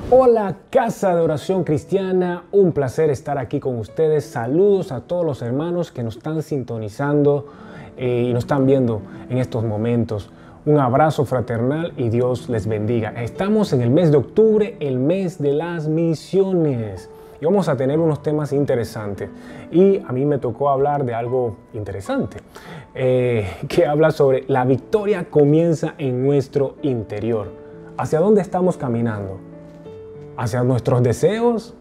Hola, Casa de Oración Cristiana, un placer estar aquí con ustedes. Saludos a todos los hermanos que nos están sintonizando y nos están viendo en estos momentos. Un abrazo fraternal y Dios les bendiga. Estamos en el mes de octubre, el mes de las misiones. Y vamos a tener unos temas interesantes. Y a mí me tocó hablar de algo interesante, que habla sobre la victoria comienza en nuestro interior. ¿Hacia dónde estamos caminando? ¿Hacia nuestros deseos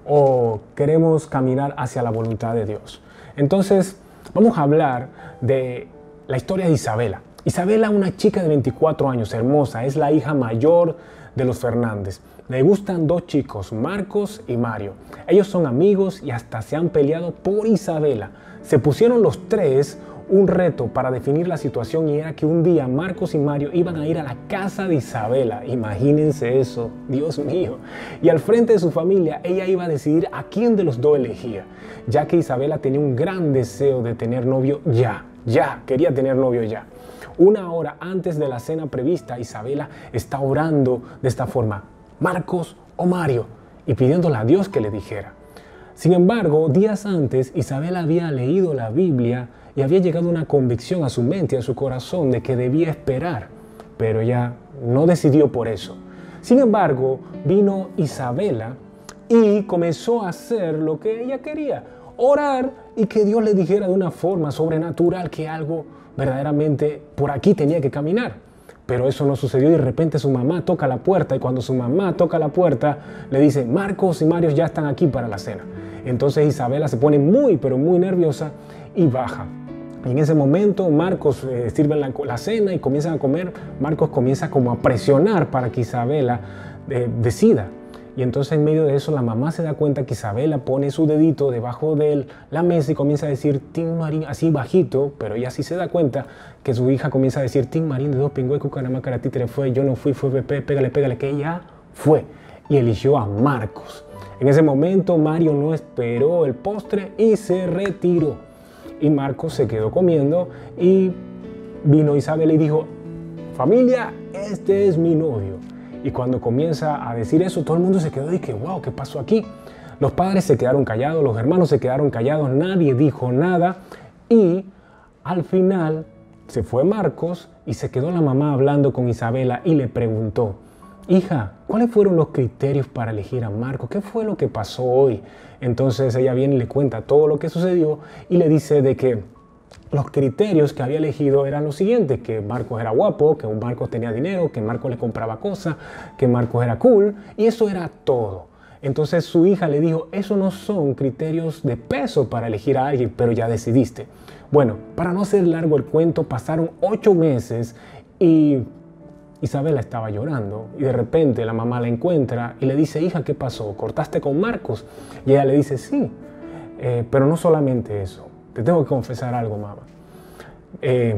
o queremos caminar hacia la voluntad de Dios? Entonces, vamos a hablar de la historia de Isabela. Isabela, una chica de 24 años, hermosa, es la hija mayor de los Fernández. Le gustan dos chicos, Marcos y Mario. Ellos son amigos y hasta se han peleado por Isabela. Se pusieron los tres un reto para definir la situación y era que un día Marcos y Mario iban a ir a la casa de Isabela. Imagínense eso, Dios mío. Y al frente de su familia, ella iba a decidir a quién de los dos elegía, ya que Isabela tenía un gran deseo de tener novio quería tener novio ya. Una hora antes de la cena prevista, Isabela está orando de esta forma: Marcos o Mario, y pidiéndole a Dios que le dijera. Sin embargo, días antes, Isabela había leído la Biblia y había llegado una convicción a su mente y a su corazón de que debía esperar, pero ella no decidió por eso. Sin embargo, vino Isabela y comenzó a hacer lo que ella quería: orar y que Dios le dijera de una forma sobrenatural que algo verdaderamente por aquí tenía que caminar. Pero eso no sucedió y de repente su mamá toca la puerta y cuando su mamá toca la puerta le dice: Marcos y Mario ya están aquí para la cena. Entonces Isabela se pone pero muy nerviosa y baja. En ese momento Marcos sirve la cena y comienzan a comer. Marcos comienza como a presionar para que Isabela decida. Y entonces en medio de eso la mamá se da cuenta que Isabela pone su dedito debajo de la mesa y comienza a decir Tin Marín, así bajito, pero ella sí se da cuenta que su hija comienza a decir Tin Marín de dos pingüe, cucarama, títere fue, yo no fui, fue Pepe, pégale, que ella fue y eligió a Marcos. En ese momento Mario no esperó el postre y se retiró. Y Marcos se quedó comiendo y vino Isabela y dijo: familia, este es mi novio. Y cuando comienza a decir eso, todo el mundo se quedó y que wow, ¿qué pasó aquí? Los padres se quedaron callados, los hermanos se quedaron callados, nadie dijo nada. Y al final se fue Marcos y se quedó la mamá hablando con Isabela y le preguntó: hija, ¿cuáles fueron los criterios para elegir a Marcos? ¿Qué fue lo que pasó hoy? Entonces ella viene y le cuenta todo lo que sucedió y le dice de que los criterios que había elegido eran los siguientes: que Marcos era guapo, que Marcos tenía dinero, que Marcos le compraba cosas, que Marcos era cool, y eso era todo. Entonces su hija le dijo: esos no son criterios de peso para elegir a alguien, pero ya decidiste. Bueno, para no hacer largo el cuento, pasaron 8 meses y Isabela estaba llorando y de repente la mamá la encuentra y le dice: hija, ¿qué pasó? ¿Cortaste con Marcos? Y ella le dice: sí, pero no solamente eso. Te tengo que confesar algo, mamá.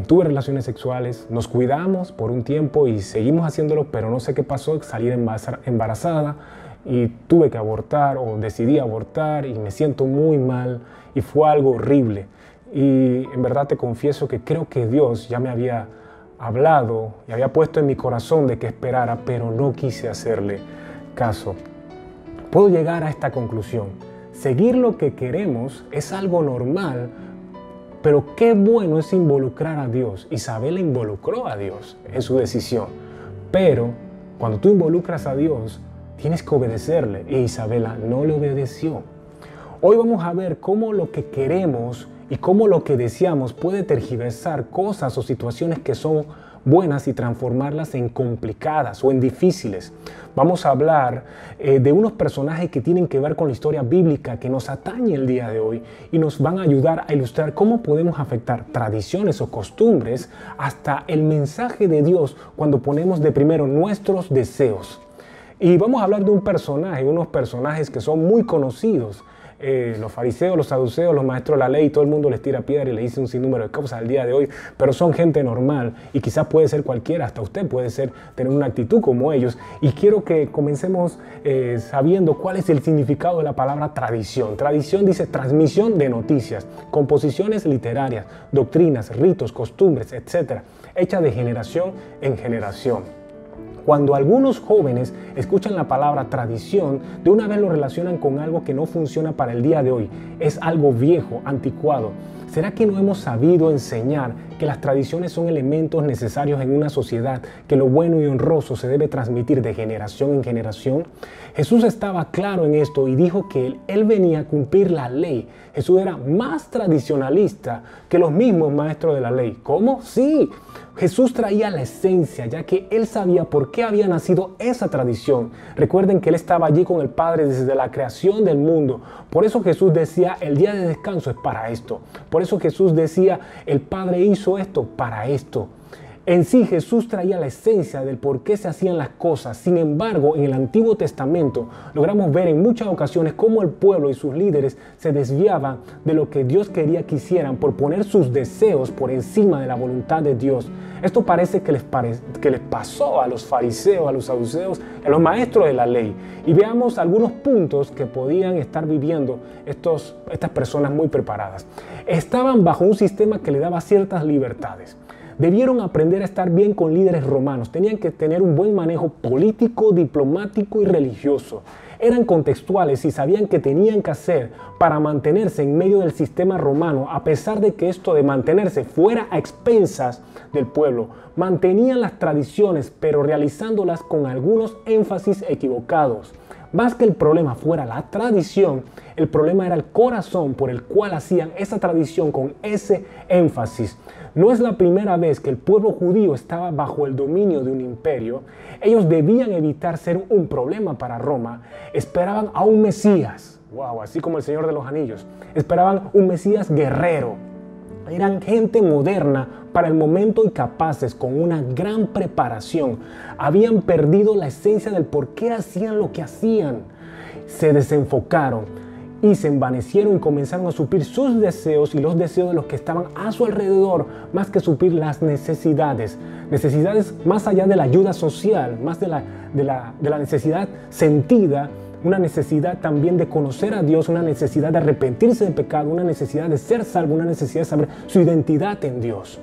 Tuve relaciones sexuales, nos cuidamos por un tiempo y seguimos haciéndolo, pero no sé qué pasó, salí embarazada y tuve que abortar o decidí abortar y me siento muy mal y fue algo horrible. Y en verdad te confieso que creo que Dios ya me había hablado y había puesto en mi corazón de que esperara, pero no quise hacerle caso. Puedo llegar a esta conclusión: seguir lo que queremos es algo normal, pero qué bueno es involucrar a Dios. Isabela involucró a Dios en su decisión, pero cuando tú involucras a Dios, tienes que obedecerle, y Isabela no le obedeció. Hoy vamos a ver cómo lo que queremos y cómo lo que deseamos puede tergiversar cosas o situaciones que son buenas y transformarlas en complicadas o en difíciles. Vamos a hablar de unos personajes que tienen que ver con la historia bíblica que nos atañe el día de hoy y nos van a ayudar a ilustrar cómo podemos afectar tradiciones o costumbres hasta el mensaje de Dios cuando ponemos de primero nuestros deseos. Y vamos a hablar de un personaje, unos personajes que son muy conocidos. Los fariseos, los saduceos, los maestros de la ley, todo el mundo les tira piedra y le dice un sinnúmero de cosas al día de hoy, pero son gente normal y quizás puede ser cualquiera, hasta usted puede tener una actitud como ellos. Y quiero que comencemos sabiendo cuál es el significado de la palabra tradición. Tradición dice transmisión de noticias, composiciones literarias, doctrinas, ritos, costumbres, etc., hecha de generación en generación. Cuando algunos jóvenes escuchan la palabra tradición, de una vez lo relacionan con algo que no funciona para el día de hoy. Es algo viejo, anticuado. ¿Será que no hemos sabido enseñar que las tradiciones son elementos necesarios en una sociedad, que lo bueno y honroso se debe transmitir de generación en generación? Jesús estaba claro en esto y dijo que él venía a cumplir la ley. Jesús era más tradicionalista que los mismos maestros de la ley. ¿Cómo? Sí. Jesús traía la esencia, ya que él sabía por qué había nacido esa tradición. Recuerden que él estaba allí con el Padre desde la creación del mundo. Por eso Jesús decía, el día de descanso es para esto. Por eso Jesús decía, el Padre hizo esto para esto. En sí, Jesús traía la esencia del por qué se hacían las cosas. Sin embargo, en el Antiguo Testamento logramos ver en muchas ocasiones cómo el pueblo y sus líderes se desviaban de lo que Dios quería que hicieran por poner sus deseos por encima de la voluntad de Dios. Esto parece que les pasó a los fariseos, a los saduceos, a los maestros de la ley. Y veamos algunos puntos que podían estar viviendo estas personas muy preparadas. Estaban bajo un sistema que le daba ciertas libertades. Debieron aprender a estar bien con líderes romanos. Tenían que tener un buen manejo político, diplomático y religioso. Eran contextuales y sabían qué tenían que hacer para mantenerse en medio del sistema romano, a pesar de que esto de mantenerse fuera a expensas del pueblo. Mantenían las tradiciones, pero realizándolas con algunos énfasis equivocados. Más que el problema fuera la tradición, el problema era el corazón por el cual hacían esa tradición con ese énfasis. No es la primera vez que el pueblo judío estaba bajo el dominio de un imperio. Ellos debían evitar ser un problema para Roma. Esperaban a un Mesías, así como el Señor de los Anillos. Esperaban un Mesías guerrero. Eran gente moderna para el momento y capaces, con una gran preparación. Habían perdido la esencia del por qué hacían lo que hacían. Se desenfocaron y se envanecieron y comenzaron a suplir sus deseos y los deseos de los que estaban a su alrededor, más que suplir las necesidades. Necesidades más allá de la ayuda social, más de la necesidad sentida, una necesidad también de conocer a Dios, una necesidad de arrepentirse del pecado, una necesidad de ser salvo, una necesidad de saber su identidad en Dios.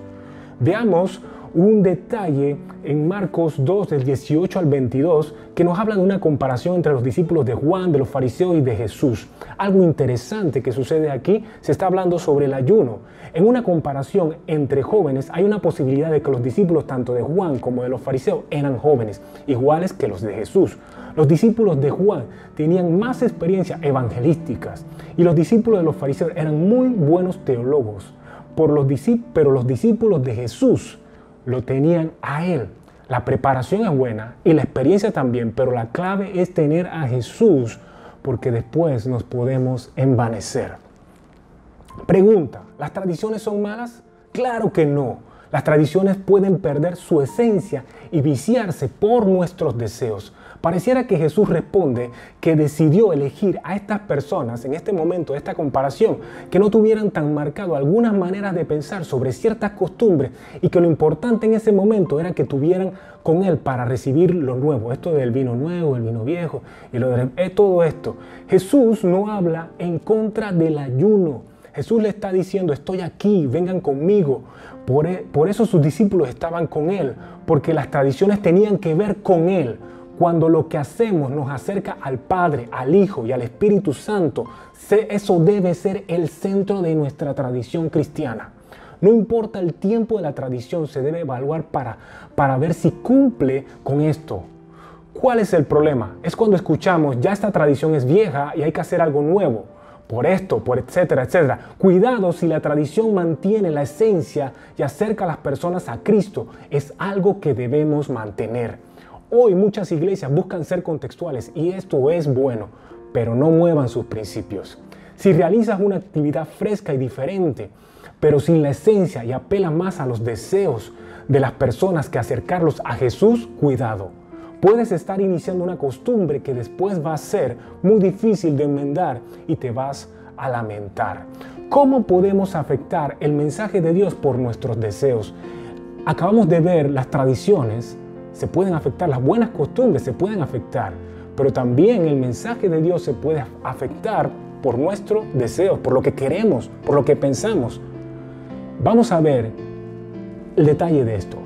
Veamos un detalle en Marcos 2, del 18 al 22, que nos habla de una comparación entre los discípulos de Juan, de los fariseos y de Jesús. Algo interesante que sucede aquí, se está hablando sobre el ayuno. En una comparación entre jóvenes, hay una posibilidad de que los discípulos tanto de Juan como de los fariseos eran jóvenes, iguales que los de Jesús. Los discípulos de Juan tenían más experiencias evangelísticas y los discípulos de los fariseos eran muy buenos teólogos. Pero los discípulos de Jesús lo tenían a Él. La preparación es buena y la experiencia también, pero la clave es tener a Jesús, porque después nos podemos envanecer. Pregunta, ¿las tradiciones son malas? Claro que no. Las tradiciones pueden perder su esencia y viciarse por nuestros deseos. Pareciera que Jesús responde que decidió elegir a estas personas en este momento, esta comparación, que no tuvieran tan marcado algunas maneras de pensar sobre ciertas costumbres y que lo importante en ese momento era que tuvieran con Él para recibir lo nuevo. Esto del vino nuevo, el vino viejo y todo esto. Jesús no habla en contra del ayuno. Jesús le está diciendo, estoy aquí, vengan conmigo. Por eso sus discípulos estaban con Él, porque las tradiciones tenían que ver con Él. Cuando lo que hacemos nos acerca al Padre, al Hijo y al Espíritu Santo, eso debe ser el centro de nuestra tradición cristiana. No importa el tiempo de la tradición, se debe evaluar para ver si cumple con esto. ¿Cuál es el problema? Es cuando escuchamos, ya esta tradición es vieja y hay que hacer algo nuevo. Por esto, por etcétera, etcétera. Cuidado si la tradición mantiene la esencia y acerca a las personas a Cristo. Es algo que debemos mantener. Hoy muchas iglesias buscan ser contextuales y esto es bueno, pero no muevan sus principios. Si realizas una actividad fresca y diferente, pero sin la esencia y apela más a los deseos de las personas que acercarlos a Jesús, cuidado. Puedes estar iniciando una costumbre que después va a ser muy difícil de enmendar y te vas a lamentar. ¿Cómo podemos afectar el mensaje de Dios por nuestros deseos? Acabamos de ver las tradiciones, se pueden afectar, las buenas costumbres se pueden afectar, pero también el mensaje de Dios se puede afectar por nuestros deseos, por lo que queremos, por lo que pensamos. Vamos a ver el detalle de esto.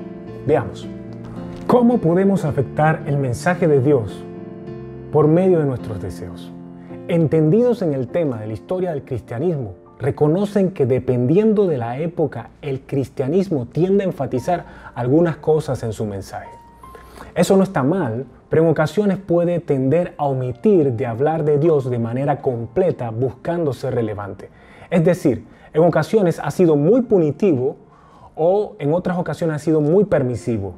Veamos. ¿Cómo podemos afectar el mensaje de Dios por medio de nuestros deseos? Entendidos en el tema de la historia del cristianismo, reconocen que dependiendo de la época, el cristianismo tiende a enfatizar algunas cosas en su mensaje. Eso no está mal, pero en ocasiones puede tender a omitir de hablar de Dios de manera completa buscando ser relevante. Es decir, en ocasiones ha sido muy punitivo o en otras ocasiones ha sido muy permisivo.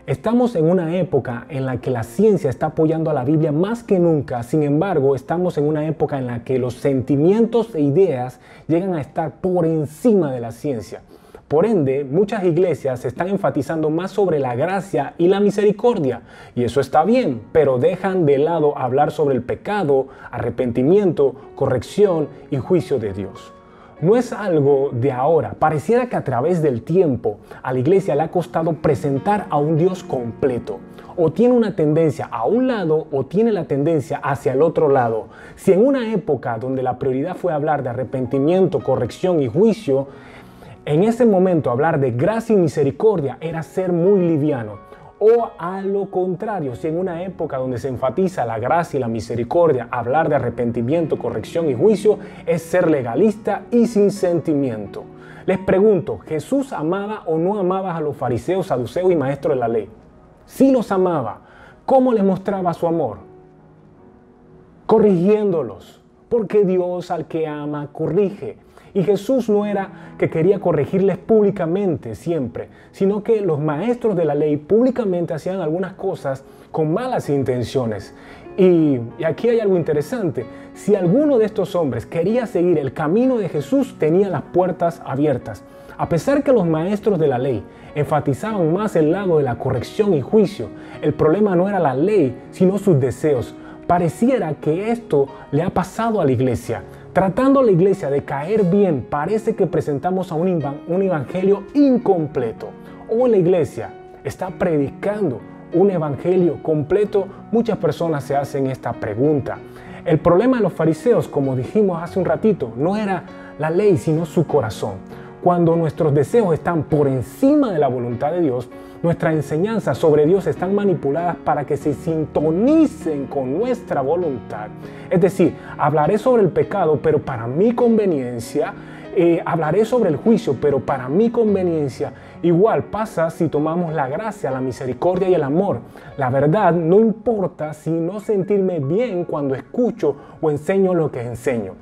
Estamos en una época en la que la ciencia está apoyando a la Biblia más que nunca. Sin embargo, estamos en una época en la que los sentimientos e ideas llegan a estar por encima de la ciencia. Por ende, muchas iglesias están enfatizando más sobre la gracia y la misericordia. Y eso está bien, pero dejan de lado hablar sobre el pecado, arrepentimiento, corrección y juicio de Dios. No es algo de ahora. Pareciera que a través del tiempo a la iglesia le ha costado presentar a un Dios completo. O tiene una tendencia a un lado o tiene la tendencia hacia el otro lado. Si en una época donde la prioridad fue hablar de arrepentimiento, corrección y juicio, en ese momento hablar de gracia y misericordia era ser muy liviano. O a lo contrario, si en una época donde se enfatiza la gracia y la misericordia, hablar de arrepentimiento, corrección y juicio es ser legalista y sin sentimiento. Les pregunto, ¿Jesús amaba o no amaba a los fariseos, saduceos y maestros de la ley? Sí los amaba. ¿Cómo les mostraba su amor? Corrigiéndolos, porque Dios al que ama corrige. Y Jesús no era que quería corregirles públicamente siempre, sino que los maestros de la ley públicamente hacían algunas cosas con malas intenciones. Y aquí hay algo interesante. Si alguno de estos hombres quería seguir el camino de Jesús, tenía las puertas abiertas. A pesar que los maestros de la ley enfatizaban más el lado de la corrección y juicio, el problema no era la ley, sino sus deseos. Pareciera que esto le ha pasado a la iglesia. Tratando a la iglesia de caer bien, parece que presentamos a un evangelio incompleto. O la iglesia está predicando un evangelio completo. Muchas personas se hacen esta pregunta. El problema de los fariseos, como dijimos hace un ratito, no era la ley, sino su corazón. Cuando nuestros deseos están por encima de la voluntad de Dios, nuestras enseñanzas sobre Dios están manipuladas para que se sintonicen con nuestra voluntad. Es decir, hablaré sobre el pecado, pero para mi conveniencia. Hablaré sobre el juicio, pero para mi conveniencia. Igual pasa si tomamos la gracia, la misericordia y el amor. La verdad no importa sino sentirme bien cuando escucho o enseño lo que enseño.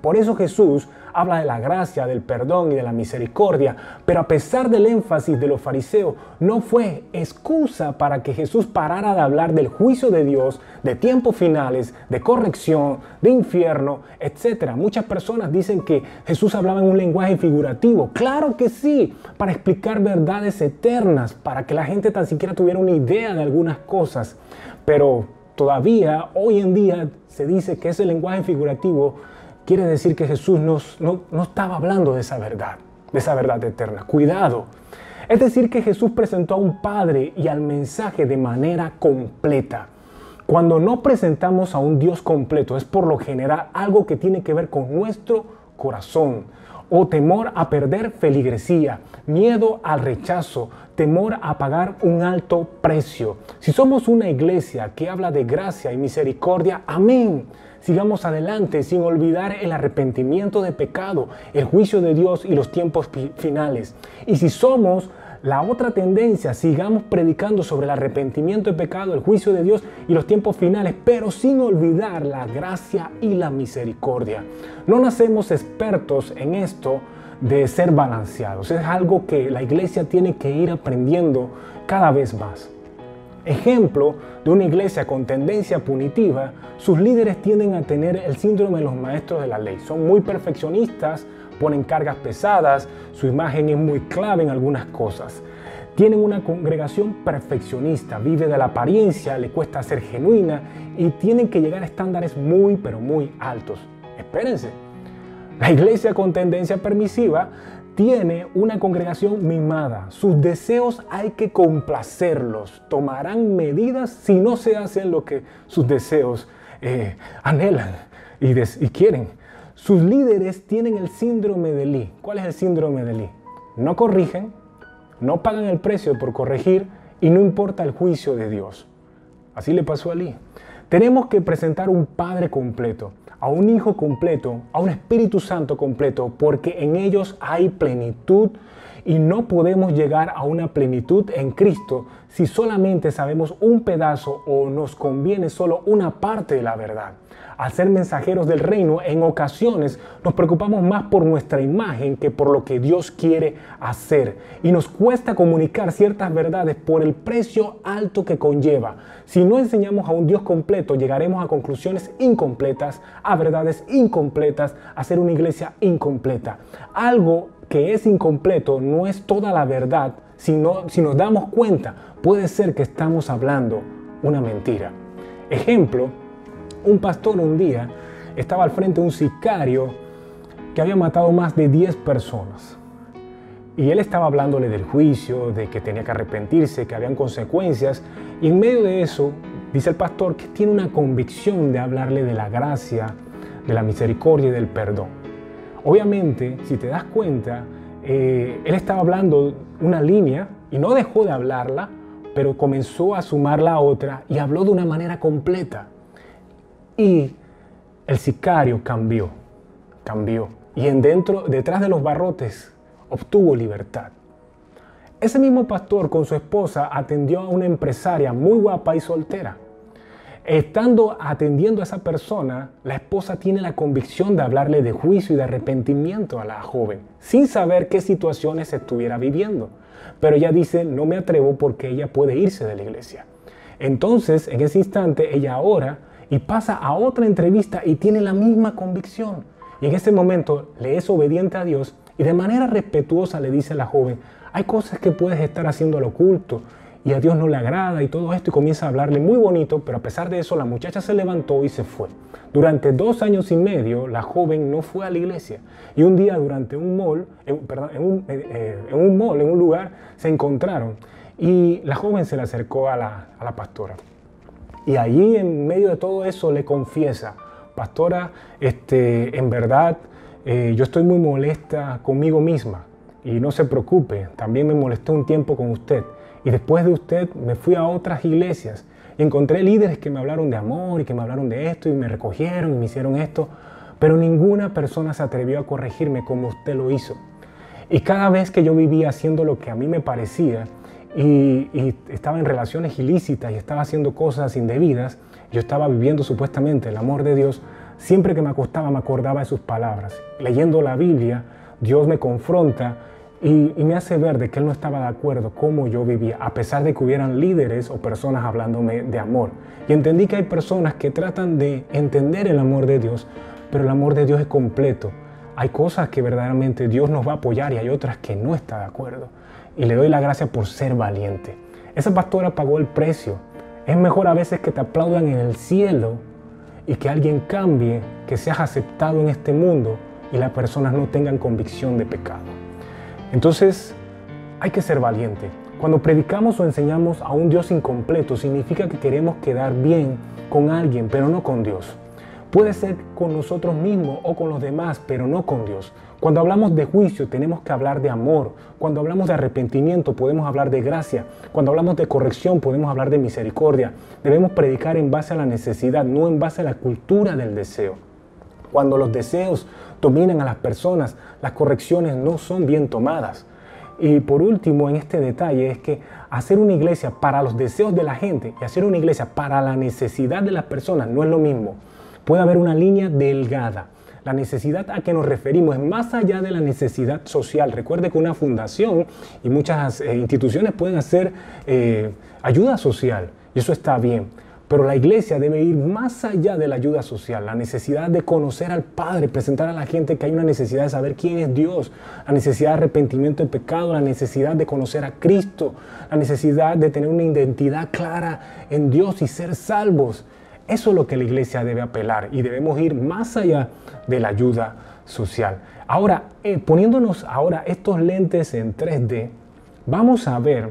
Por eso Jesús habla de la gracia, del perdón y de la misericordia, pero a pesar del énfasis de los fariseos, no fue excusa para que Jesús parara de hablar del juicio de Dios, de tiempos finales, de corrección, de infierno, etc. Muchas personas dicen que Jesús hablaba en un lenguaje figurativo. Claro que sí, para explicar verdades eternas, para que la gente tan siquiera tuviera una idea de algunas cosas. Pero todavía, hoy en día, se dice que ese lenguaje figurativo quiere decir que Jesús no estaba hablando de esa verdad eterna. Cuidado. Es decir, que Jesús presentó a un Padre y al mensaje de manera completa. Cuando no presentamos a un Dios completo, es por lo general algo que tiene que ver con nuestro corazón. O temor a perder feligresía, miedo al rechazo, temor a pagar un alto precio. Si somos una iglesia que habla de gracia y misericordia, amén. Sigamos adelante sin olvidar el arrepentimiento de pecado, el juicio de Dios y los tiempos finales. Y si somos la otra tendencia, sigamos predicando sobre el arrepentimiento de pecado, el juicio de Dios y los tiempos finales, pero sin olvidar la gracia y la misericordia. No nacemos expertos en esto de ser balanceados. Es algo que la iglesia tiene que ir aprendiendo cada vez más. Ejemplo de una iglesia con tendencia punitiva, sus líderes tienden a tener el síndrome de los maestros de la ley. Son muy perfeccionistas, ponen cargas pesadas, su imagen es muy clave en algunas cosas. Tienen una congregación perfeccionista, vive de la apariencia, le cuesta ser genuina y tienen que llegar a estándares muy, pero muy altos. Espérense, la iglesia con tendencia permisiva tiene una congregación mimada. Sus deseos hay que complacerlos. Tomarán medidas si no se hacen lo que sus deseos anhelan y quieren. Sus líderes tienen el síndrome de Lee. ¿Cuál es el síndrome de Lee? No corrigen, no pagan el precio por corregir y no importa el juicio de Dios. Así le pasó a Elí. Tenemos que presentar un Padre completo, a un Hijo completo, a un Espíritu Santo completo, porque en ellos hay plenitud y no podemos llegar a una plenitud en Cristo si solamente sabemos un pedazo o nos conviene solo una parte de la verdad. Al ser mensajeros del reino, en ocasiones nos preocupamos más por nuestra imagen que por lo que Dios quiere hacer. Y nos cuesta comunicar ciertas verdades por el precio alto que conlleva. Si no enseñamos a un Dios completo, llegaremos a conclusiones incompletas, a verdades incompletas, a ser una iglesia incompleta. Algo que es incompleto no es toda la verdad, sino si nos damos cuenta, puede ser que estamos hablando una mentira. Ejemplo, un pastor un día estaba al frente de un sicario que había matado más de 10 personas. Y él estaba hablándole del juicio, de que tenía que arrepentirse, que habían consecuencias. Y en medio de eso, dice el pastor que tiene una convicción de hablarle de la gracia, de la misericordia y del perdón. Obviamente, si te das cuenta, él estaba hablando una línea y no dejó de hablarla, pero comenzó a sumar la otra y habló de una manera completa. Y el sicario cambió. Y detrás de los barrotes obtuvo libertad. Ese mismo pastor con su esposa atendió a una empresaria muy guapa y soltera. Estando atendiendo a esa persona, la esposa tiene la convicción de hablarle de juicio y de arrepentimiento a la joven, sin saber qué situaciones estuviera viviendo. Pero ella dice, no me atrevo porque ella puede irse de la iglesia. Entonces, en ese instante, ella ora y pasa a otra entrevista y tiene la misma convicción. Y en ese momento le es obediente a Dios y de manera respetuosa le dice a la joven, hay cosas que puedes estar haciendo al oculto y a Dios no le agrada y todo esto, y comienza a hablarle muy bonito, pero a pesar de eso la muchacha se levantó y se fue. Durante 2 años y medio la joven no fue a la iglesia y un día durante en un lugar se encontraron y la joven se le acercó a la pastora. Y allí en medio de todo eso le confiesa, pastora, en verdad yo estoy muy molesta conmigo misma y no se preocupe, también me molesté un tiempo con usted y después de usted me fui a otras iglesias y encontré líderes que me hablaron de amor y que me hablaron de esto y me recogieron y me hicieron esto, pero ninguna persona se atrevió a corregirme como usted lo hizo. Y cada vez que yo vivía haciendo lo que a mí me parecía, y estaba en relaciones ilícitas y estaba haciendo cosas indebidas, yo estaba viviendo supuestamente el amor de Dios, siempre que me acostaba me acordaba de sus palabras. Leyendo la Biblia, Dios me confronta y me hace ver de que Él no estaba de acuerdo cómo yo vivía, a pesar de que hubieran líderes o personas hablándome de amor. Y entendí que hay personas que tratan de entender el amor de Dios, pero el amor de Dios es completo. Hay cosas que verdaderamente Dios nos va a apoyar y hay otras que no está de acuerdo. Y le doy la gracia por ser valiente. Esa pastora pagó el precio. Es mejor a veces que te aplaudan en el cielo y que alguien cambie, que seas aceptado en este mundo y las personas no tengan convicción de pecado. Entonces, hay que ser valiente. Cuando predicamos o enseñamos a un Dios incompleto, significa que queremos quedar bien con alguien, pero no con Dios. Puede ser con nosotros mismos o con los demás, pero no con Dios. Cuando hablamos de juicio, tenemos que hablar de amor. Cuando hablamos de arrepentimiento, podemos hablar de gracia. Cuando hablamos de corrección, podemos hablar de misericordia. Debemos predicar en base a la necesidad, no en base a la cultura del deseo. Cuando los deseos dominan a las personas, las correcciones no son bien tomadas. Y por último, en este detalle, es que hacer una iglesia para los deseos de la gente y hacer una iglesia para la necesidad de las personas no es lo mismo. Puede haber una línea delgada. La necesidad a que nos referimos es más allá de la necesidad social. Recuerde que una fundación y muchas instituciones pueden hacer ayuda social y eso está bien. Pero la iglesia debe ir más allá de la ayuda social, la necesidad de conocer al Padre, presentar a la gente que hay una necesidad de saber quién es Dios, la necesidad de arrepentimiento de pecado, la necesidad de conocer a Cristo, la necesidad de tener una identidad clara en Dios y ser salvos. Eso es lo que la iglesia debe apelar y debemos ir más allá de la ayuda social. Ahora, poniéndonos ahora estos lentes en 3D, vamos a ver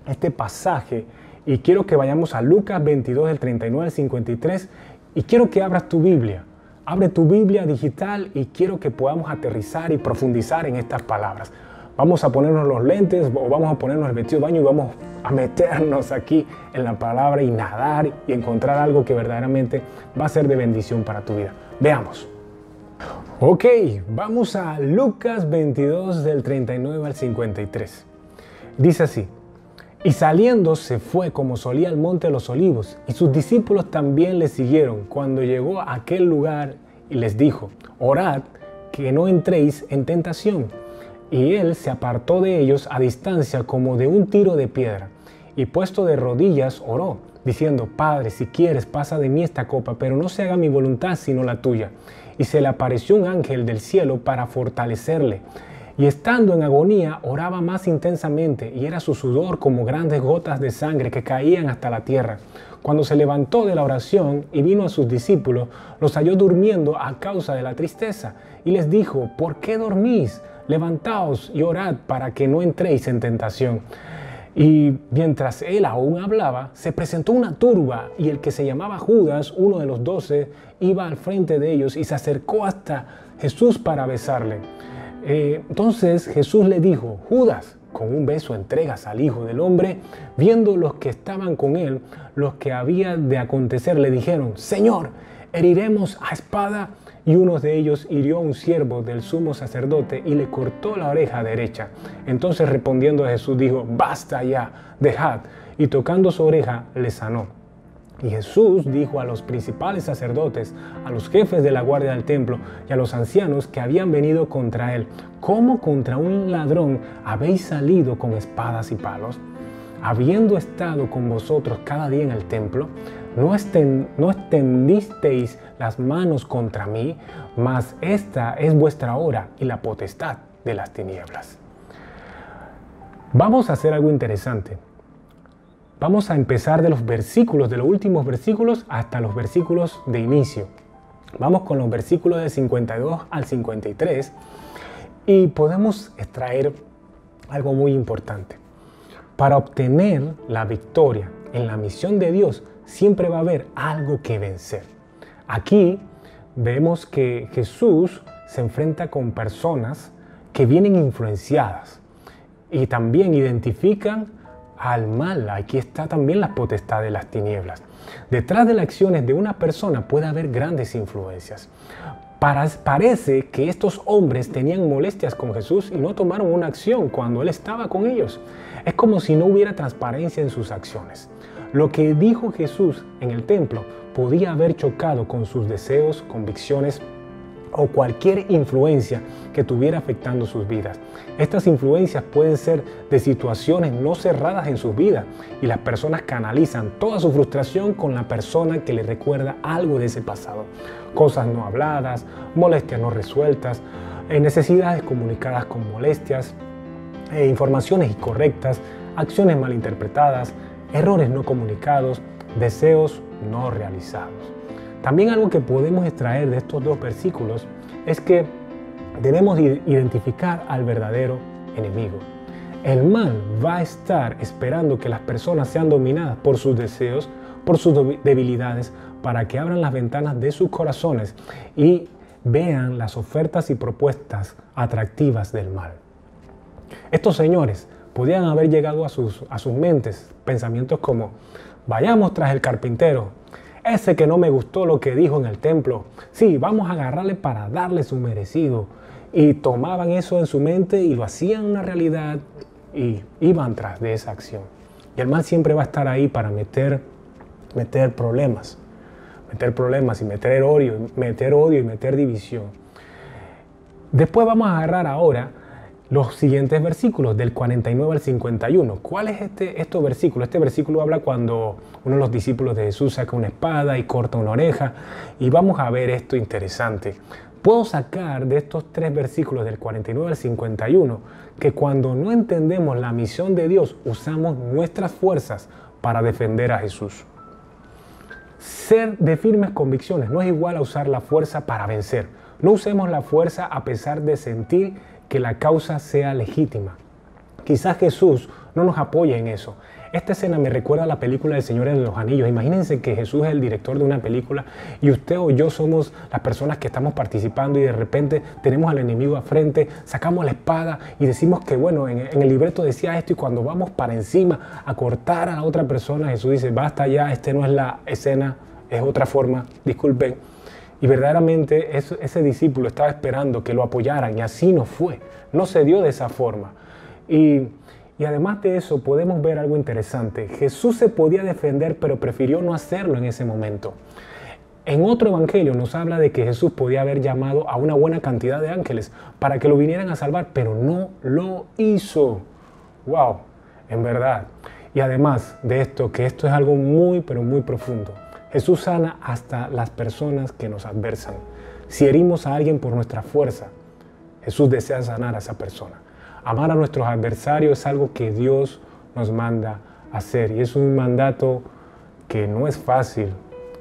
este pasaje y quiero que vayamos a Lucas 22, del 39 al 53 y quiero que abras tu Biblia. Abre tu Biblia digital y quiero que podamos aterrizar y profundizar en estas palabras. Vamos a ponernos los lentes o vamos a ponernos el vestido de baño y vamos a meternos aquí en la palabra y nadar y encontrar algo que verdaderamente va a ser de bendición para tu vida. Veamos. Ok, vamos a Lucas 22 del 39 al 53. Dice así: y saliendo se fue como solía al monte de los olivos, y sus discípulos también le siguieron. Cuando llegó a aquel lugar y les dijo: orad que no entréis en tentación. Y él se apartó de ellos a distancia como de un tiro de piedra, y puesto de rodillas oró, diciendo: Padre, si quieres, pasa de mí esta copa, pero no se haga mi voluntad sino la tuya. Y se le apareció un ángel del cielo para fortalecerle. Y estando en agonía, oraba más intensamente, y era su sudor como grandes gotas de sangre que caían hasta la tierra. Cuando se levantó de la oración y vino a sus discípulos, los halló durmiendo a causa de la tristeza, y les dijo: ¿por qué dormís? Levantaos y orad para que no entréis en tentación. Y mientras él aún hablaba, se presentó una turba, y el que se llamaba Judas, uno de los 12, iba al frente de ellos y se acercó hasta Jesús para besarle. Entonces Jesús le dijo: Judas, con un beso entregas al Hijo del Hombre. Viendo los que estaban con él, los que había de acontecer, le dijeron: Señor, ¿heriremos a espada? Y uno de ellos hirió a un siervo del sumo sacerdote y le cortó la oreja derecha. Entonces respondiendo a Jesús dijo: basta ya, dejad. Y tocando su oreja le sanó. Y Jesús dijo a los principales sacerdotes, a los jefes de la guardia del templo y a los ancianos que habían venido contra él: ¿cómo contra un ladrón habéis salido con espadas y palos? Habiendo estado con vosotros cada día en el templo, ¿no extendisteis las manos contra mí? Mas esta es vuestra hora y la potestad de las tinieblas. Vamos a hacer algo interesante. Vamos a empezar de los últimos versículos hasta los versículos de inicio. Vamos con los versículos del 52 al 53 y podemos extraer algo muy importante. Para obtener la victoria en la misión de Dios, siempre va a haber algo que vencer. Aquí vemos que Jesús se enfrenta con personas que vienen influenciadas y también identifican al mal. Aquí está también la potestad de las tinieblas. Detrás de las acciones de una persona puede haber grandes influencias. Parece que estos hombres tenían molestias con Jesús y no tomaron una acción cuando Él estaba con ellos. Es como si no hubiera transparencia en sus acciones. Lo que dijo Jesús en el templo podía haber chocado con sus deseos, convicciones o cualquier influencia que estuviera afectando sus vidas. Estas influencias pueden ser de situaciones no cerradas en sus vidas y las personas canalizan toda su frustración con la persona que les recuerda algo de ese pasado. Cosas no habladas, molestias no resueltas, necesidades comunicadas con molestias, informaciones incorrectas, acciones malinterpretadas, errores no comunicados, deseos no realizados. También algo que podemos extraer de estos dos versículos es que debemos identificar al verdadero enemigo. El mal va a estar esperando que las personas sean dominadas por sus deseos, por sus debilidades, para que abran las ventanas de sus corazones y vean las ofertas y propuestas atractivas del mal. Estos señores podían haber llegado a sus mentes pensamientos como: vayamos tras el carpintero, ese que no me gustó lo que dijo en el templo. Sí, vamos a agarrarle para darle su merecido. Y tomaban eso en su mente y lo hacían una realidad y iban tras de esa acción. Y el mal siempre va a estar ahí para meter problemas y meter odio y meter división. Después vamos a agarrar ahora los siguientes versículos del 49 al 51. ¿Cuál es este versículo? Este versículo habla cuando uno de los discípulos de Jesús saca una espada y corta una oreja. Y vamos a ver esto interesante. Puedo sacar de estos tres versículos del 49 al 51 que cuando no entendemos la misión de Dios, usamos nuestras fuerzas para defender a Jesús. Ser de firmes convicciones no es igual a usar la fuerza para vencer. No usemos la fuerza a pesar de sentir que la causa sea legítima. Quizás Jesús no nos apoya en eso. Esta escena me recuerda a la película del Señor de los Anillos. Imagínense que Jesús es el director de una película y usted o yo somos las personas que estamos participando y de repente tenemos al enemigo a frente, sacamos la espada y decimos que bueno, en el libreto decía esto, y cuando vamos para encima a cortar a la otra persona, Jesús dice, basta ya, no es la escena, es otra forma, disculpen. Y verdaderamente ese discípulo estaba esperando que lo apoyaran y así no fue, no se dio de esa forma. Y además de eso podemos ver algo interesante. Jesús se podía defender, pero prefirió no hacerlo en ese momento. En otro evangelio nos habla de que Jesús podía haber llamado a una buena cantidad de ángeles para que lo vinieran a salvar, pero no lo hizo. ¡Wow! En verdad. Y además de esto, que esto es algo muy, pero muy profundo. Jesús sana hasta las personas que nos adversan. Si herimos a alguien por nuestra fuerza, Jesús desea sanar a esa persona. Amar a nuestros adversarios es algo que Dios nos manda a hacer y es un mandato que no es fácil,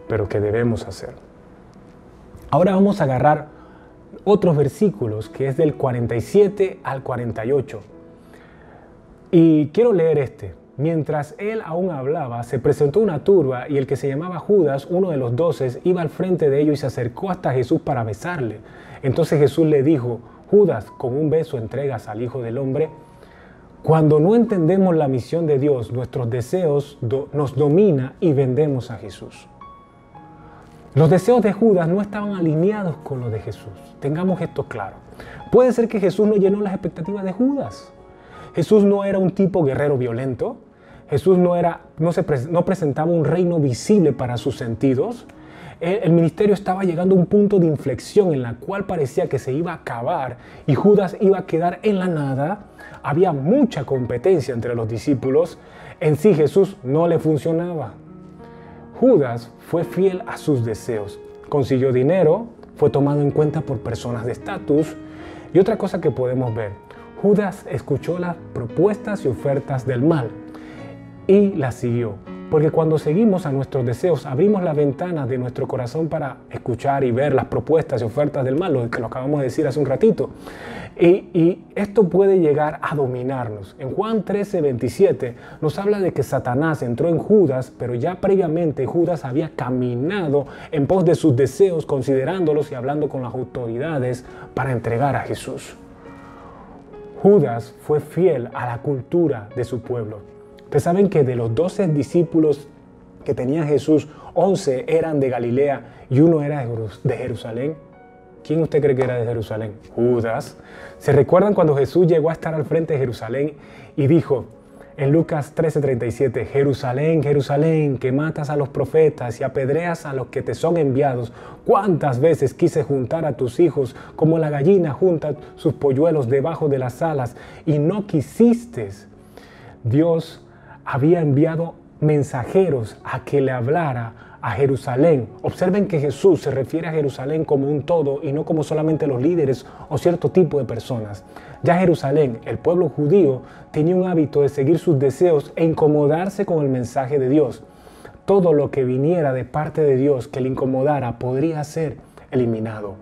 pero que debemos hacer. Ahora vamos a agarrar otros versículos que es del 47 al 48. Y quiero leer este. Mientras él aún hablaba, se presentó una turba y el que se llamaba Judas, uno de los 12, iba al frente de ellos y se acercó hasta Jesús para besarle. Entonces Jesús le dijo, Judas, con un beso entregas al Hijo del Hombre. Cuando no entendemos la misión de Dios, nuestros deseos nos dominan y vendemos a Jesús. Los deseos de Judas no estaban alineados con los de Jesús. Tengamos esto claro. Puede ser que Jesús no llenó las expectativas de Judas. Jesús no era un tipo guerrero violento. Jesús no presentaba un reino visible para sus sentidos. El ministerio estaba llegando a un punto de inflexión en la cual parecía que se iba a acabar y Judas iba a quedar en la nada. Había mucha competencia entre los discípulos. En sí Jesús no le funcionaba. Judas fue fiel a sus deseos. Consiguió dinero, fue tomado en cuenta por personas de estatus. Y otra cosa que podemos ver, Judas escuchó las propuestas y ofertas del mal y las siguió. Porque cuando seguimos a nuestros deseos, abrimos las ventanas de nuestro corazón para escuchar y ver las propuestas y ofertas del mal, lo que lo acabamos de decir hace un ratito. Y esto puede llegar a dominarnos. En Juan 13:27 nos habla de que Satanás entró en Judas, pero ya previamente Judas había caminado en pos de sus deseos, considerándolos y hablando con las autoridades para entregar a Jesús. Judas fue fiel a la cultura de su pueblo. Ustedes saben que de los 12 discípulos que tenía Jesús, 11 eran de Galilea y uno era de Jerusalén. ¿Quién usted cree que era de Jerusalén? Judas. ¿Se recuerdan cuando Jesús llegó a estar al frente de Jerusalén y dijo en Lucas 13:37, Jerusalén, Jerusalén, que matas a los profetas y apedreas a los que te son enviados? ¿Cuántas veces quise juntar a tus hijos como la gallina junta sus polluelos debajo de las alas y no quisiste? Dios había enviado mensajeros a que le hablara a Jerusalén. Observen que Jesús se refiere a Jerusalén como un todo y no como solamente los líderes o cierto tipo de personas. Ya Jerusalén, el pueblo judío, tenía un hábito de seguir sus deseos e incomodarse con el mensaje de Dios. Todo lo que viniera de parte de Dios que le incomodara podría ser eliminado.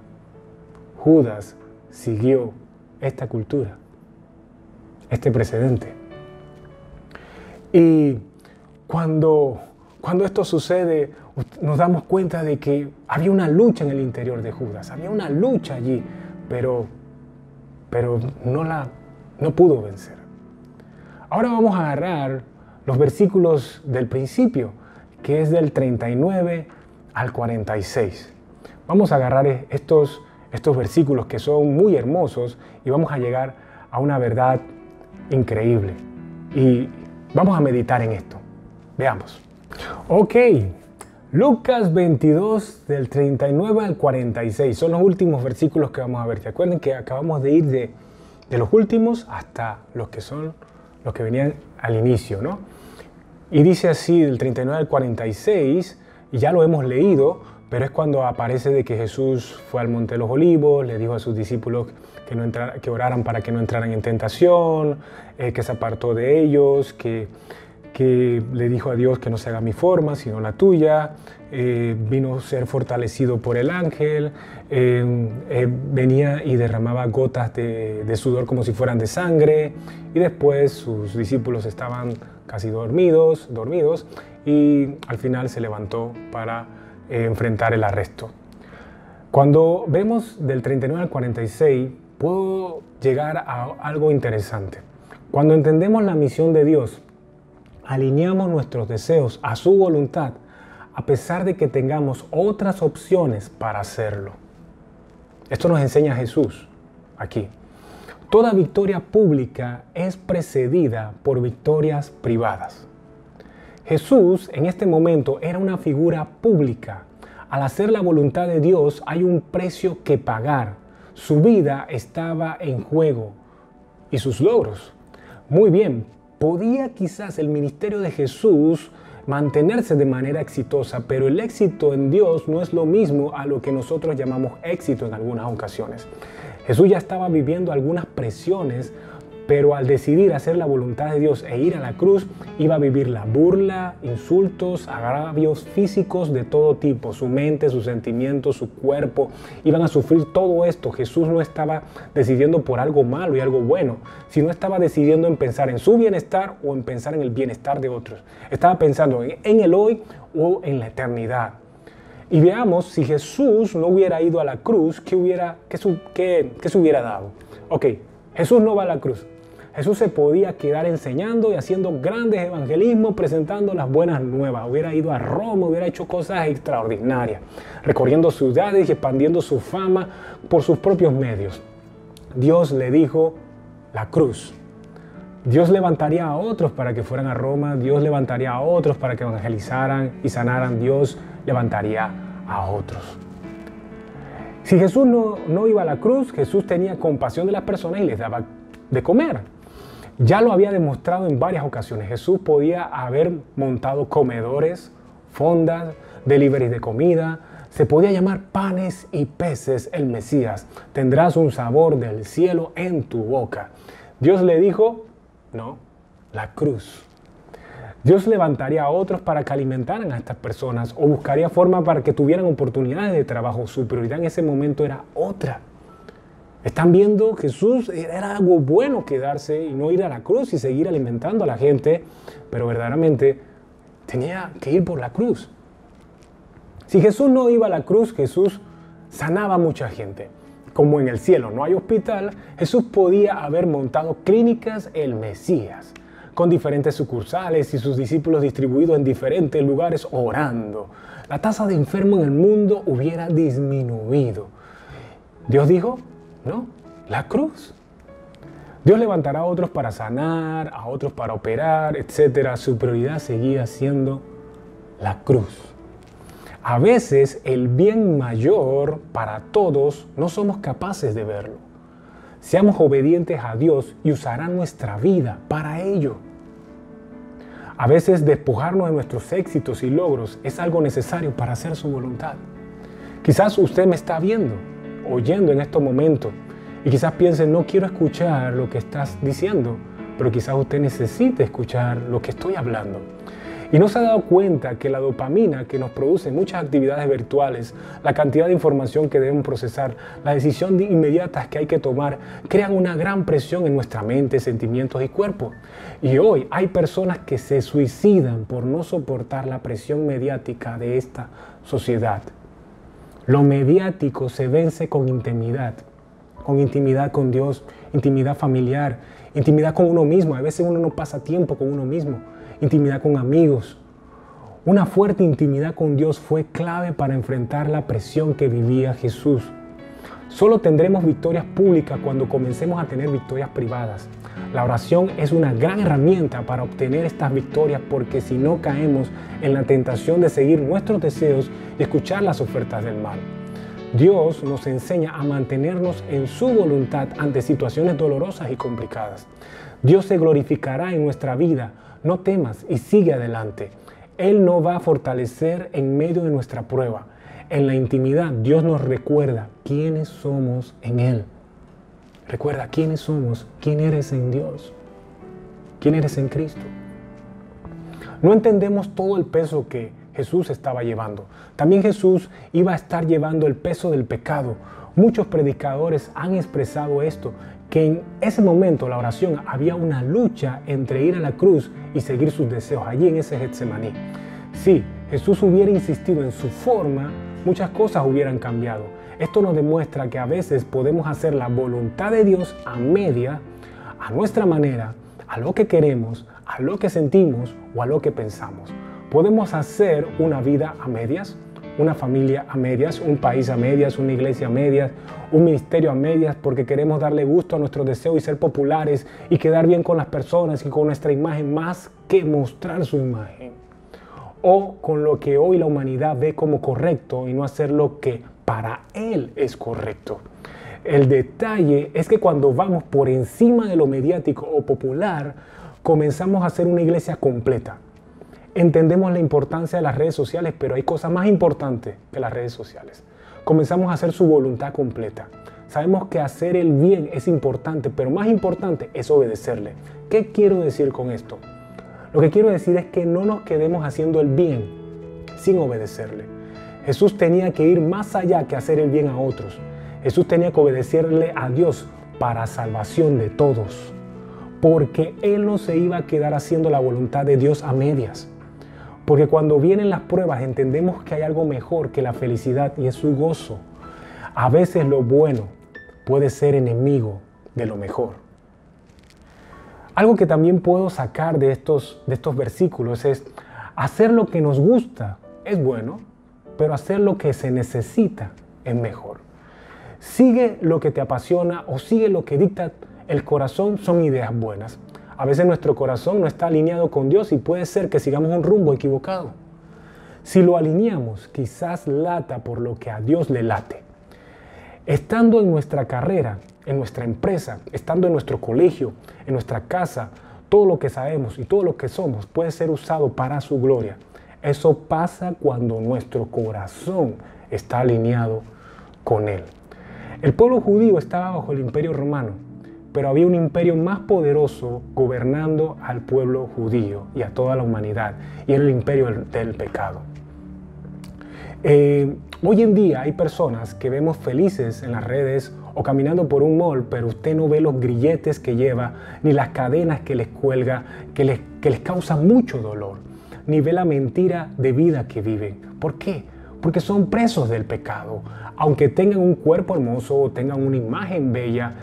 Judas siguió esta cultura, este precedente. Y cuando esto sucede, nos damos cuenta de que había una lucha en el interior de Judas. Había una lucha allí, pero no pudo vencer. Ahora vamos a agarrar los versículos del principio, que es del 39 al 46. Vamos a agarrar estos versículos que son muy hermosos y vamos a llegar a una verdad increíble. Y vamos a meditar en esto. Veamos. Ok, Lucas 22 del 39 al 46 son los últimos versículos que vamos a ver. Recuerden que acabamos de ir de los últimos hasta los que venían al inicio, ¿no? Y dice así del 39 al 46, y ya lo hemos leído, pero es cuando aparece de que Jesús fue al Monte de los Olivos, le dijo a sus discípulos que oraran para que no entraran en tentación, que se apartó de ellos, que que le dijo a Dios que no se haga mi forma, sino la tuya. Vino a ser fortalecido por el ángel. Venía y derramaba gotas de sudor como si fueran de sangre. Y después sus discípulos estaban casi dormidos y al final se levantó para enfrentar el arresto. Cuando vemos del 39 al 46, puedo llegar a algo interesante. Cuando entendemos la misión de Dios, alineamos nuestros deseos a su voluntad, a pesar de que tengamos otras opciones para hacerlo. Esto nos enseña Jesús aquí. Toda victoria pública es precedida por victorias privadas. Jesús en este momento era una figura pública. Al hacer la voluntad de Dios hay un precio que pagar. Su vida estaba en juego y sus logros. Muy bien, podía quizás el ministerio de Jesús mantenerse de manera exitosa, pero el éxito en Dios no es lo mismo a lo que nosotros llamamos éxito en algunas ocasiones. Jesús ya estaba viviendo algunas presiones, pero al decidir hacer la voluntad de Dios e ir a la cruz, iba a vivir la burla, insultos, agravios físicos de todo tipo. Su mente, sus sentimientos, su cuerpo, iban a sufrir todo esto. Jesús no estaba decidiendo por algo malo y algo bueno, sino estaba decidiendo en pensar en su bienestar o en pensar en el bienestar de otros. Estaba pensando en el hoy o en la eternidad. Y veamos, si Jesús no hubiera ido a la cruz, ¿qué se hubiera dado? Ok, Jesús no va a la cruz. Jesús se podía quedar enseñando y haciendo grandes evangelismos, presentando las buenas nuevas. Hubiera ido a Roma, hubiera hecho cosas extraordinarias, recorriendo ciudades y expandiendo su fama por sus propios medios. Dios le dijo la cruz. Dios levantaría a otros para que fueran a Roma. Dios levantaría a otros para que evangelizaran y sanaran. Dios levantaría a otros. Si Jesús no iba a la cruz, Jesús tenía compasión de las personas y les daba de comer. Ya lo había demostrado en varias ocasiones. Jesús podía haber montado comedores, fondas, deliveries de comida. Se podía llamar panes y peces el Mesías. Tendrás un sabor del cielo en tu boca. Dios le dijo, no, la cruz. Dios levantaría a otros para que alimentaran a estas personas o buscaría forma para que tuvieran oportunidades de trabajo. Su prioridad en ese momento era otra. Están viendo, Jesús era algo bueno quedarse y no ir a la cruz y seguir alimentando a la gente, pero verdaderamente tenía que ir por la cruz. Si Jesús no iba a la cruz, Jesús sanaba a mucha gente. Como en el cielo no hay hospital, Jesús podía haber montado clínicas el Mesías, con diferentes sucursales y sus discípulos distribuidos en diferentes lugares orando. La tasa de enfermos en el mundo hubiera disminuido. Dios dijo, no, la cruz. Dios levantará a otros para sanar, a otros para operar, etc. Su prioridad seguía siendo la cruz. A veces el bien mayor para todos no somos capaces de verlo. Seamos obedientes a Dios y usará nuestra vida para ello. A veces despojarnos de nuestros éxitos y logros es algo necesario para hacer su voluntad. Quizás usted me está viendo, oyendo en estos momentos y quizás piense, no quiero escuchar lo que estás diciendo, pero quizás usted necesite escuchar lo que estoy hablando. Y no se ha dado cuenta que la dopamina que nos produce muchas actividades virtuales, la cantidad de información que debemos procesar, las decisiones inmediatas que hay que tomar, crean una gran presión en nuestra mente, sentimientos y cuerpo. Y hoy hay personas que se suicidan por no soportar la presión mediática de esta sociedad. Lo mediático se vence con intimidad con Dios, intimidad familiar, intimidad con uno mismo. A veces uno no pasa tiempo con uno mismo. Intimidad con amigos. Una fuerte intimidad con Dios fue clave para enfrentar la presión que vivía Jesús. Solo tendremos victorias públicas cuando comencemos a tener victorias privadas. La oración es una gran herramienta para obtener estas victorias porque si no caemos en la tentación de seguir nuestros deseos y escuchar las ofertas del mal. Dios nos enseña a mantenernos en su voluntad ante situaciones dolorosas y complicadas. Dios se glorificará en nuestra vida. No temas y sigue adelante. Él nos va a fortalecer en medio de nuestra prueba. En la intimidad, Dios nos recuerda quiénes somos en Él. Recuerda quiénes somos, quién eres en Dios, quién eres en Cristo. No entendemos todo el peso que Jesús estaba llevando. También Jesús iba a estar llevando el peso del pecado. Muchos predicadores han expresado esto, que en ese momento la oración había una lucha entre ir a la cruz y seguir sus deseos allí en ese Getsemaní. Si Jesús hubiera insistido en su forma, muchas cosas hubieran cambiado. Esto nos demuestra que a veces podemos hacer la voluntad de Dios a media, a nuestra manera, a lo que queremos, a lo que sentimos o a lo que pensamos. Podemos hacer una vida a medias, una familia a medias, un país a medias, una iglesia a medias, un ministerio a medias porque queremos darle gusto a nuestros deseos y ser populares y quedar bien con las personas y con nuestra imagen más que mostrar su imagen. O con lo que hoy la humanidad ve como correcto y no hacer lo que para él es correcto. El detalle es que cuando vamos por encima de lo mediático o popular, comenzamos a hacer una iglesia completa. Entendemos la importancia de las redes sociales, pero hay cosas más importantes que las redes sociales. Comenzamos a hacer su voluntad completa. Sabemos que hacer el bien es importante, pero más importante es obedecerle. ¿Qué quiero decir con esto? Lo que quiero decir es que no nos quedemos haciendo el bien sin obedecerle. Jesús tenía que ir más allá que hacer el bien a otros. Jesús tenía que obedecerle a Dios para salvación de todos, porque Él no se iba a quedar haciendo la voluntad de Dios a medias. Porque cuando vienen las pruebas entendemos que hay algo mejor que la felicidad y es su gozo. A veces lo bueno puede ser enemigo de lo mejor. Algo que también puedo sacar de estos versículos es hacer lo que nos gusta es bueno, pero hacer lo que se necesita es mejor. Sigue lo que te apasiona o sigue lo que dicta el corazón son ideas buenas. A veces nuestro corazón no está alineado con Dios y puede ser que sigamos un rumbo equivocado. Si lo alineamos, quizás lata por lo que a Dios le late. Estando en nuestra carrera, en nuestra empresa, estando en nuestro colegio, en nuestra casa, todo lo que sabemos y todo lo que somos puede ser usado para su gloria. Eso pasa cuando nuestro corazón está alineado con Él. El pueblo judío estaba bajo el imperio romano, pero había un imperio más poderoso gobernando al pueblo judío y a toda la humanidad, y era el imperio del pecado. Hoy en día hay personas que vemos felices en las redes o caminando por un mall, pero usted no ve los grilletes que lleva, ni las cadenas que les cuelga, que les causa mucho dolor, ni ve la mentira de vida que viven. ¿Por qué? Porque son presos del pecado. Aunque tengan un cuerpo hermoso o tengan una imagen bella,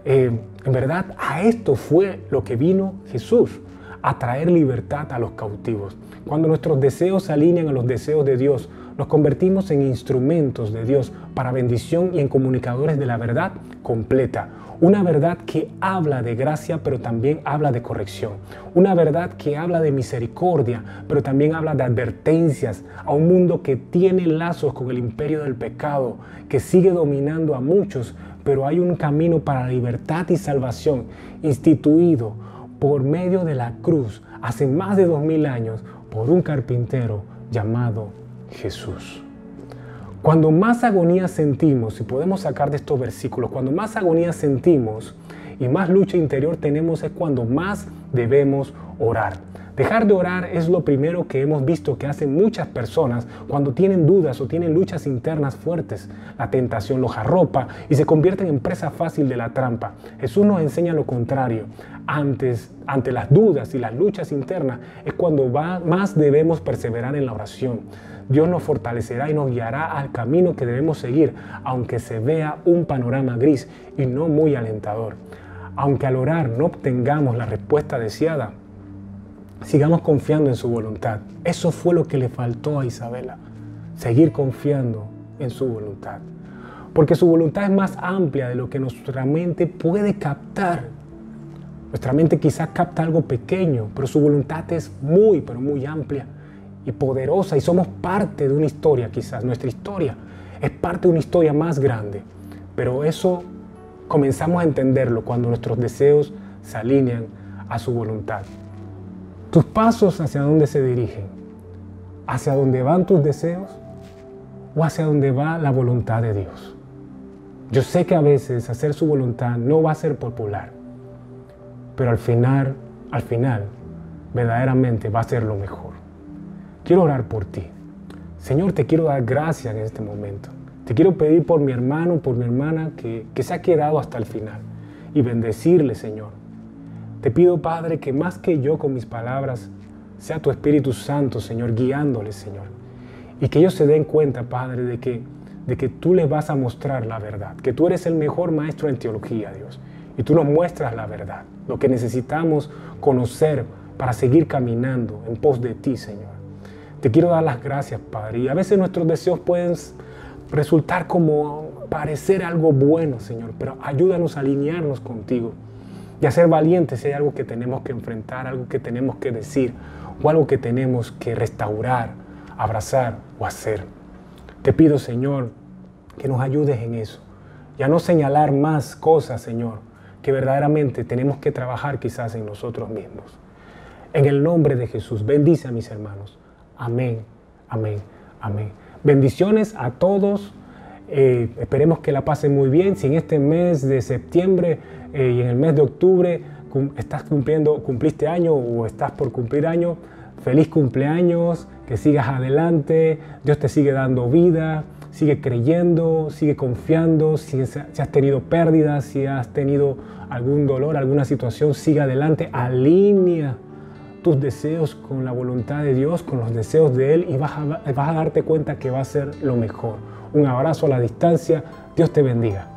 en verdad a esto fue lo que vino Jesús, a traer libertad a los cautivos. Cuando nuestros deseos se alinean a los deseos de Dios, nos convertimos en instrumentos de Dios para bendición y en comunicadores de la verdad completa. Una verdad que habla de gracia, pero también habla de corrección. Una verdad que habla de misericordia, pero también habla de advertencias a un mundo que tiene lazos con el imperio del pecado, que sigue dominando a muchos, pero hay un camino para la libertad y salvación instituido por medio de la cruz hace más de 2000 años por un carpintero llamado Jesús. Cuando más agonía sentimos, si podemos sacar de estos versículos, cuando más agonía sentimos y más lucha interior tenemos es cuando más debemos orar. Dejar de orar es lo primero que hemos visto que hacen muchas personas cuando tienen dudas o tienen luchas internas fuertes. La tentación los arropa y se convierten en presa fácil de la trampa. Jesús nos enseña lo contrario. Ante las dudas y las luchas internas es cuando más debemos perseverar en la oración. Dios nos fortalecerá y nos guiará al camino que debemos seguir, aunque se vea un panorama gris y no muy alentador. Aunque al orar no obtengamos la respuesta deseada, sigamos confiando en su voluntad. Eso fue lo que le faltó a Isabela, seguir confiando en su voluntad. Porque su voluntad es más amplia de lo que nuestra mente puede captar. Nuestra mente quizás capta algo pequeño, pero su voluntad es muy, pero muy amplia y poderosa y somos parte de una historia quizás. Nuestra historia es parte de una historia más grande, pero eso comenzamos a entenderlo cuando nuestros deseos se alinean a su voluntad. ¿Tus pasos hacia dónde se dirigen? ¿Hacia dónde van tus deseos o hacia dónde va la voluntad de Dios? Yo sé que a veces hacer su voluntad no va a ser popular, pero al final, verdaderamente va a ser lo mejor. quiero orar por ti. Señor, te quiero dar gracias en este momento. Te quiero pedir por mi hermano, por mi hermana que se ha quedado hasta el final y bendecirle, Señor. Te pido, Padre, que más que yo con mis palabras, sea tu Espíritu Santo, Señor, guiándoles, Señor. Y que ellos se den cuenta, Padre, de que tú les vas a mostrar la verdad, que tú eres el mejor maestro en teología, Dios. Y tú nos muestras la verdad, lo que necesitamos conocer para seguir caminando en pos de ti, Señor. Te quiero dar las gracias, Padre. Y a veces nuestros deseos pueden resultar como parecer algo bueno, Señor, pero ayúdanos a alinearnos contigo y a ser valientes si hay algo que tenemos que enfrentar, algo que tenemos que decir o algo que tenemos que restaurar, abrazar o hacer. Te pido, Señor, que nos ayudes en eso y a no señalar más cosas, Señor, que verdaderamente tenemos que trabajar quizás en nosotros mismos. En el nombre de Jesús, bendice a mis hermanos. Amén, amén, amén. Bendiciones a todos. Esperemos que la pasen muy bien. Si en este mes de septiembre y en el mes de octubre cumpliste año o estás por cumplir año, feliz cumpleaños, que sigas adelante. Dios te sigue dando vida. Sigue creyendo, sigue confiando. Si has tenido pérdidas, si has tenido algún dolor, alguna situación, sigue adelante. Alinea tus deseos con la voluntad de Dios, con los deseos de Él, y vas a darte cuenta que va a ser lo mejor. Un abrazo a la distancia. Dios te bendiga.